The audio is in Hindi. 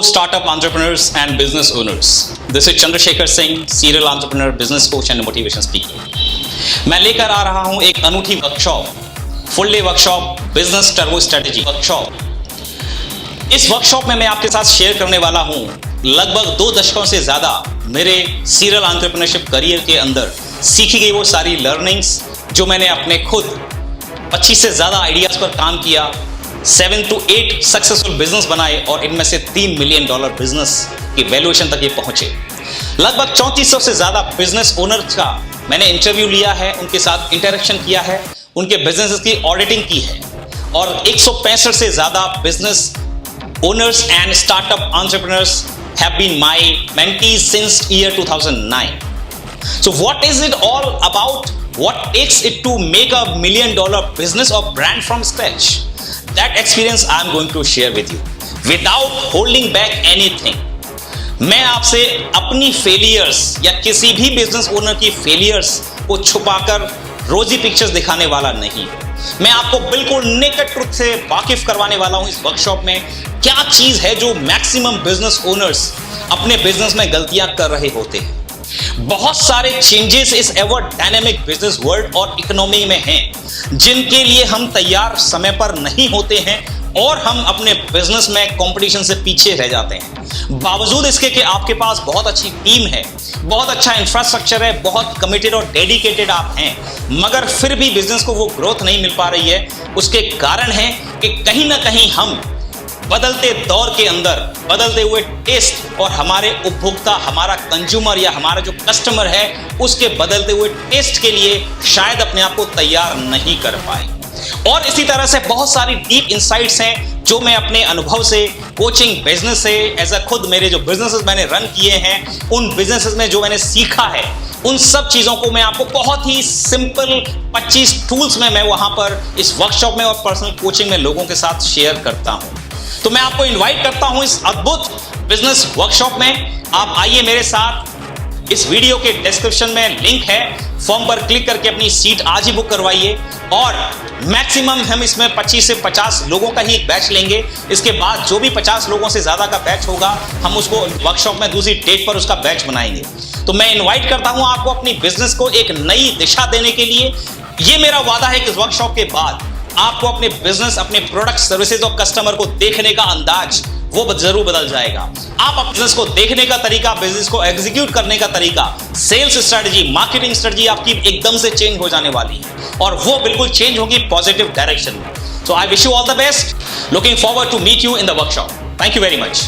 Hello startup entrepreneurs and business owners. This is Chandrashekhar Singh, serial entrepreneur, business coach and motivation speaker. मैं लेकर आ रहा हूं एक अनूठी workshop, full day workshop, business turbo strategy workshop. इस वर्कशॉप में मैं आपके साथ शेयर करने वाला हूं लगभग 2 दशकों से ज्यादा मेरे सीरियल एंटरप्रेन्योरशिप करियर के अंदर सीखी गई वो सारी लर्निंग्स जो मैंने अपने खुद 25 से ज्यादा आइडियाज पर काम किया, 7 to 8 सक्सेसफुल बिजनेस बनाए और इनमें से $3 मिलियन बिजनेस की वैल्यूएशन तक ये पहुंचे। लगभग 3400 से ज्यादा बिजनेस ओनर्स का मैंने इंटरव्यू लिया है, उनके साथ इंटरेक्शन किया है, उनके बिजनेस की ऑडिटिंग की है और 165 से ज्यादा business owners and startup entrepreneurs have been my mentees since year 2009. So what is it all about? What takes it to make a $1 million business or brand from scratch? That experience I am going to share with you without holding back anything. मैं आपसे अपनी फेलियर्स या किसी भी बिजनेस ओनर की फेलियर्स को छुपाकर रोजी पिक्चर्स दिखाने वाला नहीं। मैं आपको बिल्कुल नेकेड ट्रुथ से वाकिफ करवाने वाला हूं इस वर्कशॉप में क्या चीज है जो मैक्सिमम बिजनेस ओनर्स अपने बिजनेस में गलतियां कर रहे होते हैं। बहुत सारे चेंजेस इस एवर डायनेमिक बिजनेस वर्ल्ड और इकोनॉमी में हैं जिनके लिए हम तैयार समय पर नहीं होते हैं और हम अपने बिजनेस में कंपटीशन से पीछे रह जाते हैं। बावजूद इसके कि आपके पास बहुत अच्छी टीम है, बहुत अच्छा इंफ्रास्ट्रक्चर है, बहुत कमिटेड और डेडिकेटेड आप हैं, मगर फिर भी बिजनेस को वो ग्रोथ नहीं मिल पा रही है। उसके कारण है कि कहीं ना कहीं हम बदलते दौर के अंदर बदलते हुए टेस्ट और हमारे उपभोक्ता, हमारा कंज्यूमर या हमारा जो कस्टमर है उसके बदलते हुए टेस्ट के लिए शायद अपने आप को तैयार नहीं कर पाए। और इसी तरह से बहुत सारी डीप इनसाइट्स हैं जो मैं अपने अनुभव से, कोचिंग बिजनेस से, एज अ खुद मेरे जो बिजनेसेस मैंने रन किए हैं उन बिजनेसेस में जो मैंने सीखा है उन सब चीजों को मैं आपको बहुत ही सिंपल 25 टूल्स में मैं वहां पर इस वर्कशॉप में और पर्सनल कोचिंग में लोगों के साथ शेयर करता हूं। तो मैं आपको इनवाइट करता हूं इस अद्भुत बिजनेस वर्कशॉप में। आप आइए मेरे साथ। इस वीडियो के डिस्क्रिप्शन में लिंक है, फॉर्म पर क्लिक करके अपनी सीट आज ही बुक करवाइए और मैक्सिमम हम इसमें 25 से 50 लोगों का ही एक बैच लेंगे। इसके बाद जो भी 50 लोगों से ज्यादा का बैच होगा हम उसको वर्कशॉप में दूसरी डेट पर उसका बैच बनाएंगे। तो मैं इनवाइट करता हूं आपको अपनी बिजनेस को एक नई दिशा देने के लिए। ये मेरा वादा है कि इस वर्कशॉप के बाद आपको अपने बिजनेस, अपने प्रोडक्ट, सर्विसेज और कस्टमर को देखने का अंदाज वो जरूर बदल जाएगा। आप अपने बिजनेस को देखने का तरीका, बिजनेस को एग्जीक्यूट करने का तरीका, सेल्स स्ट्रेटजी, मार्केटिंग स्ट्रेटजी आपकी एकदम से चेंज हो जाने वाली है और वो बिल्कुल चेंज होगी पॉजिटिव डायरेक्शन में। So I wish you all the best. Looking forward to meet you in the workshop. Thank you very much.